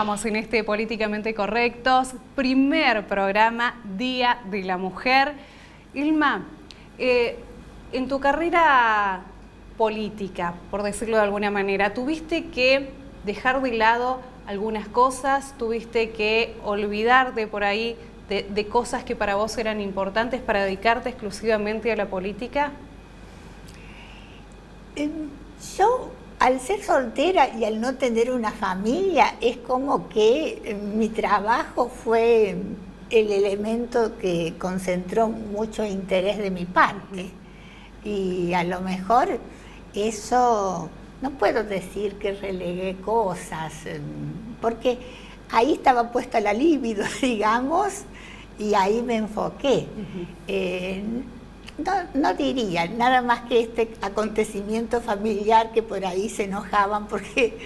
Continuamos en este Políticamente Correctos, primer programa, Día de la Mujer. Ilma, en tu carrera política, por decirlo de alguna manera, ¿tuviste que dejar de lado algunas cosas? ¿Tuviste que olvidarte por ahí de cosas que para vos eran importantes para dedicarte exclusivamente a la política? Yo, al ser soltera y al no tener una familia, es como que mi trabajo fue el elemento que concentró mucho interés de mi parte. Y a lo mejor eso, no puedo decir que relegué cosas, porque ahí estaba puesta la libido, digamos, y ahí me enfoqué. No diría nada más que este acontecimiento familiar que por ahí se enojaban porque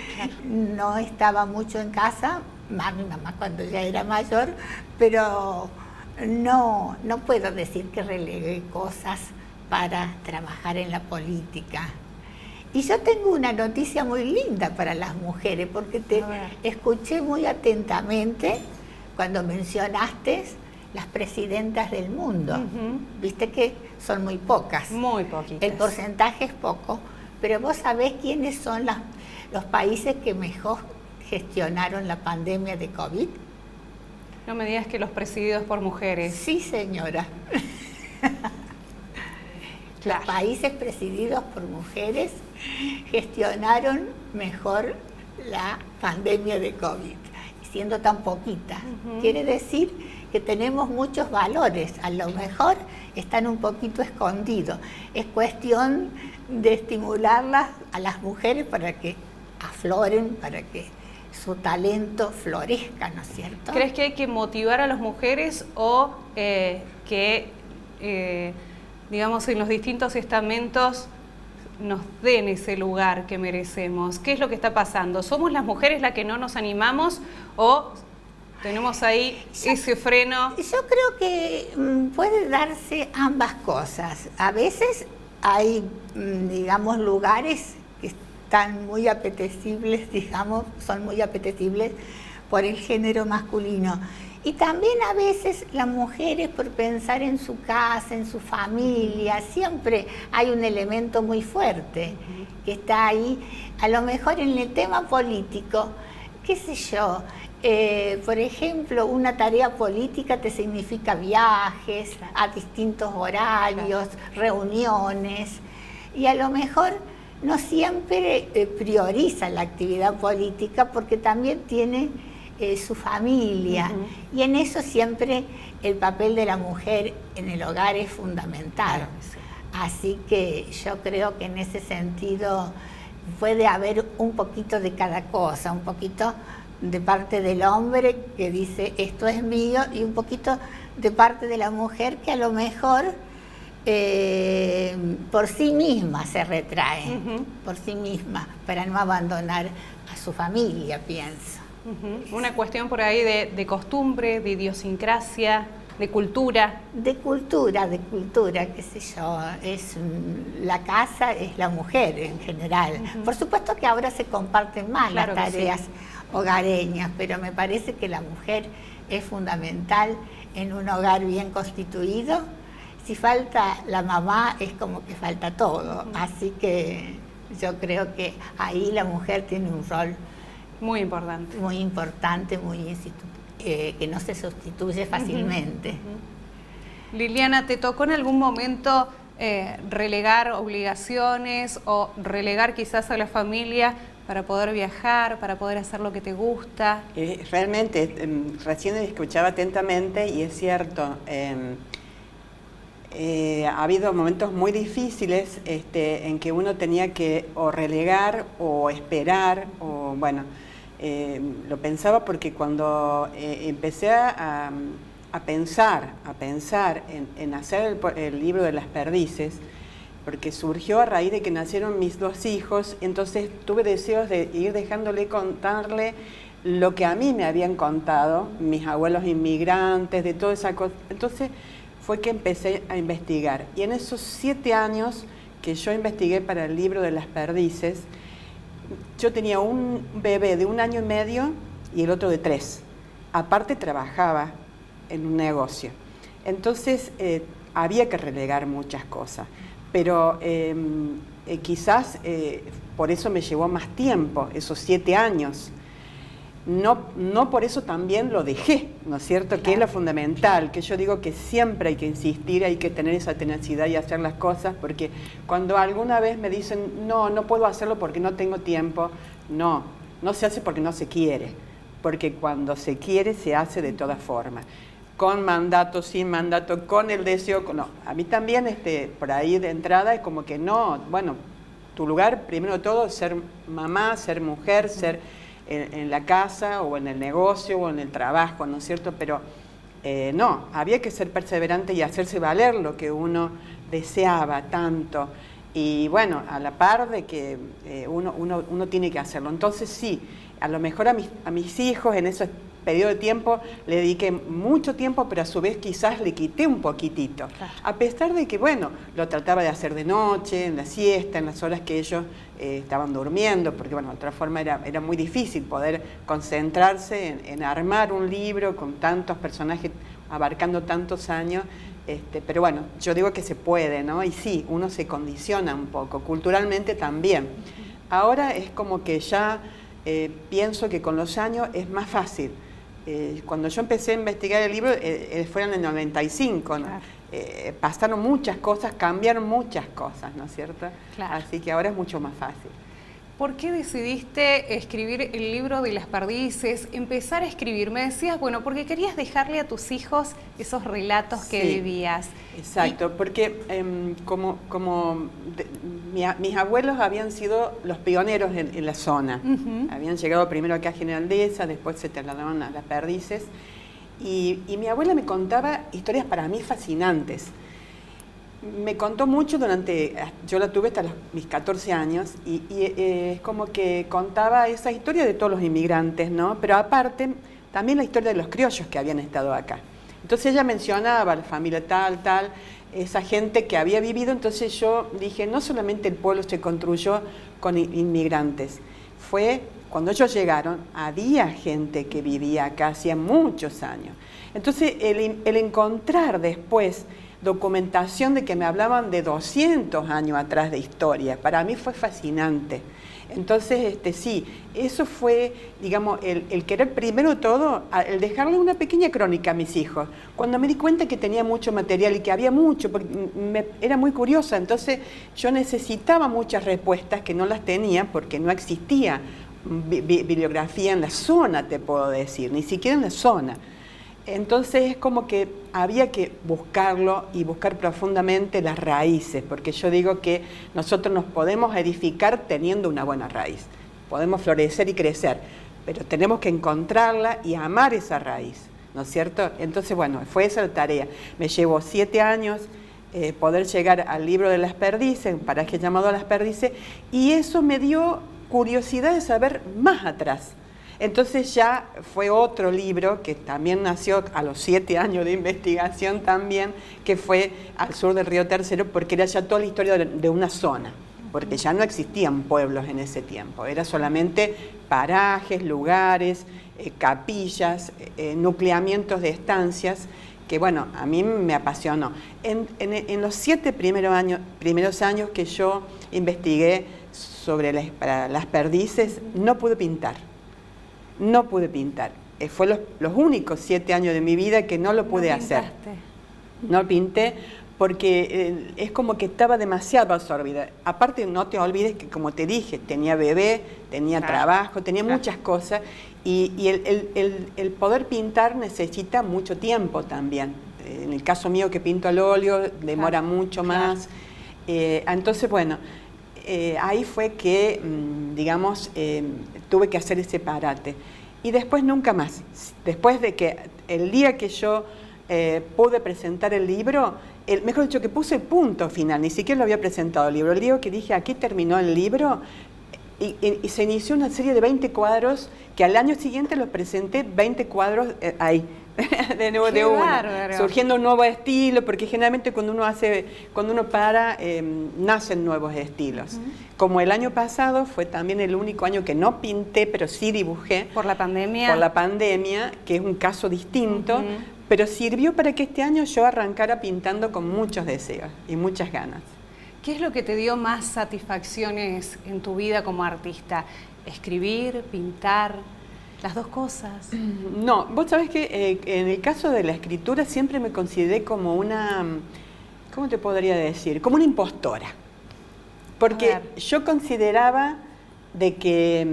no estaba mucho en casa, más mi mamá cuando ya era mayor, pero no puedo decir que relegué cosas para trabajar en la política. Y yo tengo una noticia muy linda para las mujeres, porque te escuché muy atentamente cuando mencionaste las presidentas del mundo. Viste que son muy pocas. Muy poquitas. El porcentaje es poco, pero vos sabés quiénes son los países que mejor gestionaron la pandemia de COVID. No me digas que los presididos por mujeres. Sí, señora. Claro. Los países presididos por mujeres gestionaron mejor la pandemia de COVID, siendo tan poquita. Quiere decir que tenemos muchos valores, a lo mejor están un poquito escondidos. Es cuestión de estimularlas a las mujeres para que afloren, para que su talento florezca, ¿no es cierto? ¿Crees que hay que motivar a las mujeres o digamos, en los distintos estamentos nos den ese lugar que merecemos? ¿Qué es lo que está pasando? ¿Somos las mujeres las que no nos animamos o tenemos ahí ese freno? Yo creo que puede darse ambas cosas. A veces hay, digamos, lugares que están muy apetecibles, digamos, son muy apetecibles por el género masculino. Y también a veces las mujeres, por pensar en su casa, en su familia, siempre hay un elemento muy fuerte que está ahí. A lo mejor en el tema político, qué sé yo, por ejemplo, una tarea política te significa viajes a distintos horarios, reuniones, y a lo mejor no siempre prioriza la actividad política porque también tiene su familia, y en eso siempre el papel de la mujer en el hogar es fundamental. Así que yo creo que en ese sentido puede haber un poquito de cada cosa, un poquito de parte del hombre que dice esto es mío, y un poquito de parte de la mujer que a lo mejor por sí misma se retrae, por sí misma, para no abandonar a su familia, pienso. Una cuestión por ahí de costumbre, de idiosincrasia, de cultura. De cultura, qué sé yo, la casa es la mujer en general. Por supuesto que ahora se comparten más las tareas hogareñas, pero me parece que la mujer es fundamental en un hogar bien constituido. Si falta la mamá, es como que falta todo. Así que yo creo que ahí la mujer tiene un rol muy importante. Muy importante, que no se sustituye fácilmente. Liliana, ¿te tocó en algún momento relegar obligaciones o relegar quizás a la familia para poder viajar, para poder hacer lo que te gusta? Realmente, recién escuchaba atentamente y es cierto, ha habido momentos muy difíciles en que uno tenía que o relegar o esperar, o bueno, lo pensaba porque cuando empecé a pensar en hacer el libro de las perdices, porque surgió a raíz de que nacieron mis dos hijos, entonces tuve deseos de ir contarle lo que a mí me habían contado, mis abuelos inmigrantes, de toda esa cosa. Entonces fue que empecé a investigar. Y en esos 7 años que yo investigué para el libro de las perdices, yo tenía un bebé de 1 año y medio y el otro de 3. Aparte trabajaba en un negocio. Entonces había que relegar muchas cosas, pero quizás por eso me llevó más tiempo, esos 7 años. No por eso también lo dejé, ¿no es cierto? Claro. Que es lo fundamental, que yo digo que siempre hay que insistir, hay que tener esa tenacidad y hacer las cosas, porque cuando alguna vez me dicen, no puedo hacerlo porque no tengo tiempo, no se hace porque no se quiere, porque cuando se quiere se hace de todas formas, con mandato, sin mandato, con el deseo, no. A mí también por ahí de entrada es como que no, bueno, tu lugar primero de todo es ser mamá, ser mujer, ser en la casa o en el negocio o en el trabajo, ¿no es cierto? Pero no, había que ser perseverante y hacerse valer lo que uno deseaba tanto. Y bueno, a la par de que uno tiene que hacerlo. Entonces sí, a lo mejor a mis hijos en ese periodo de tiempo le dediqué mucho tiempo, pero a su vez quizás le quité un poquitito. Claro. A pesar de que, bueno, lo trataba de hacer de noche, en la siesta, en las horas que ellos estaban durmiendo, porque bueno, de otra forma era muy difícil poder concentrarse en armar un libro con tantos personajes abarcando tantos años. Pero bueno, yo digo que se puede, ¿no? Y sí, uno se condiciona un poco, culturalmente también. Ahora es como que ya pienso que con los años es más fácil. Cuando yo empecé a investigar el libro, fue en el 95, ¿no? Claro. Pasaron muchas cosas, cambiaron muchas cosas, ¿no es cierto? Claro. Así que ahora es mucho más fácil. ¿Por qué decidiste escribir el libro de las perdices, empezar a escribir? Me decías, bueno, porque querías dejarle a tus hijos esos relatos que vivías. Exacto, porque mis abuelos habían sido los pioneros en la zona. Habían llegado primero acá a General Dehesa, después se trasladaron a Las Perdices. Y mi abuela me contaba historias para mí fascinantes. Me contó mucho yo la tuve hasta mis 14 años y es como que contaba esa historia de todos los inmigrantes, ¿no? Pero aparte, también la historia de los criollos que habían estado acá. Entonces ella mencionaba la familia tal, esa gente que había vivido, entonces yo dije, no solamente el pueblo se construyó con inmigrantes, fue cuando ellos llegaron, había gente que vivía acá hacía muchos años. Entonces el encontrar después documentación de que me hablaban de 200 años atrás de historia, para mí fue fascinante. Entonces, sí, eso fue, digamos, el querer primero de todo, el dejarle una pequeña crónica a mis hijos. Cuando me di cuenta que tenía mucho material y que había mucho, porque era muy curiosa, entonces yo necesitaba muchas respuestas que no las tenía porque no existía bibliografía en la zona, te puedo decir, ni siquiera en la zona. Entonces es como que había que buscarlo y buscar profundamente las raíces, porque yo digo que nosotros nos podemos edificar teniendo una buena raíz, podemos florecer y crecer, pero tenemos que encontrarla y amar esa raíz, ¿no es cierto? Entonces, bueno, fue esa la tarea. Me llevó 7 años poder llegar al libro de Las Perdices, un paraje llamado Las Perdices, y eso me dio curiosidad de saber más atrás. Entonces ya fue otro libro que también nació a los 7 años de investigación también, que fue Al sur del río Tercero, porque era ya toda la historia de una zona, porque ya no existían pueblos en ese tiempo, era solamente parajes, lugares, capillas, nucleamientos de estancias, que bueno, a mí me apasionó. En los 7 primeros años que yo investigué sobre las perdices, no pude pintar. Fue los únicos 7 años de mi vida que no lo pude hacer. No pinté porque es como que estaba demasiado absorbida. Aparte, no te olvides que, como te dije, tenía bebé, tenía trabajo, tenía muchas cosas y el poder pintar necesita mucho tiempo también. En el caso mío que pinto al óleo, demora mucho más. Entonces, bueno, ahí fue que, digamos, tuve que hacer ese parate. Y después nunca más. Después de que el día que yo pude presentar el libro, mejor dicho, que puse punto final, ni siquiera lo había presentado el libro. El día que dije, aquí terminó el libro, y se inició una serie de 20 cuadros, que al año siguiente los presenté 20 cuadros ahí, de nuevo Qué de una, bárbaro. surgiendo un nuevo estilo, porque generalmente cuando uno para, nacen nuevos estilos. Como el año pasado fue también el único año que no pinté, pero sí dibujé. Por la pandemia. Por la pandemia, que es un caso distinto, pero sirvió para que este año yo arrancara pintando con muchos deseos y muchas ganas. ¿Qué es lo que te dio más satisfacciones en tu vida como artista? ¿Escribir, pintar, las dos cosas? No, vos sabés que en el caso de la escritura siempre me consideré como una, ¿cómo te podría decir? Como una impostora. Porque yo consideraba de que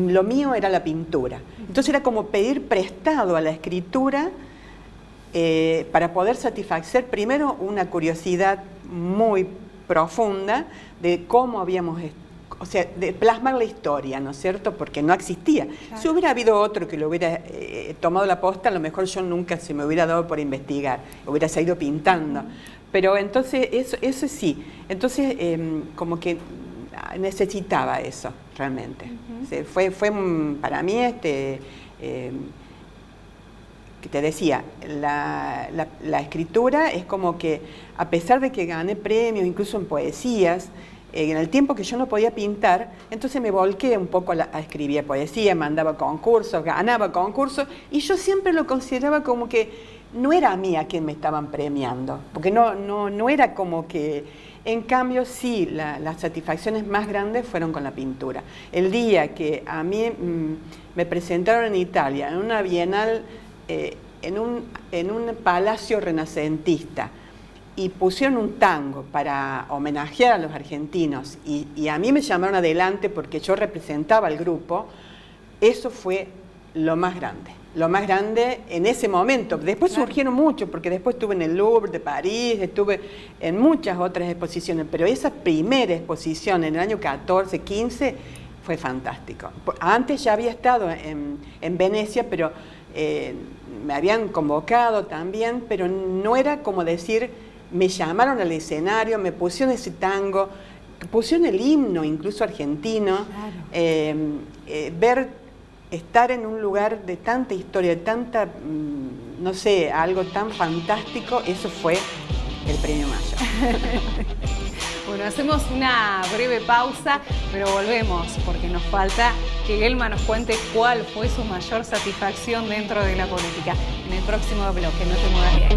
lo mío era la pintura. Entonces era como pedir prestado a la escritura para poder satisfacer primero una curiosidad muy profunda de cómo habíamos, o sea, de plasmar la historia, ¿no es cierto? Porque no existía. Claro. Si hubiera habido otro que lo hubiera tomado la posta, a lo mejor yo nunca se me hubiera dado por investigar, hubiera seguido pintando. Pero entonces, eso sí, entonces como que necesitaba eso, realmente. O sea, fue para mí, que te decía, la escritura es como que, a pesar de que gané premios, incluso en poesías, en el tiempo que yo no podía pintar, entonces me volqué un poco a escribir poesía, mandaba concursos, ganaba concursos, y yo siempre lo consideraba como que no era a mí a quien me estaban premiando, porque no era como que... En cambio, sí, las satisfacciones más grandes fueron con la pintura. El día que a mí me presentaron en Italia, en una bienal, en un palacio renacentista, y pusieron un tango para homenajear a los argentinos, y a mí me llamaron adelante porque yo representaba al grupo, eso fue lo más grande en ese momento. Después surgieron muchos, porque después estuve en el Louvre de París, estuve en muchas otras exposiciones, pero esa primera exposición en el año 14, 15, fue fantástico. Antes ya había estado en Venecia, pero me habían convocado también, pero no era como decir, me llamaron al escenario, me pusieron ese tango, pusieron el himno incluso argentino, claro. Estar en un lugar de tanta historia, de tanta, no sé, algo tan fantástico, eso fue el premio mayor. Bueno, hacemos una breve pausa, pero volvemos, porque nos falta que Elma nos cuente cuál fue su mayor satisfacción dentro de la política. En el próximo bloque, no te muevas de ahí.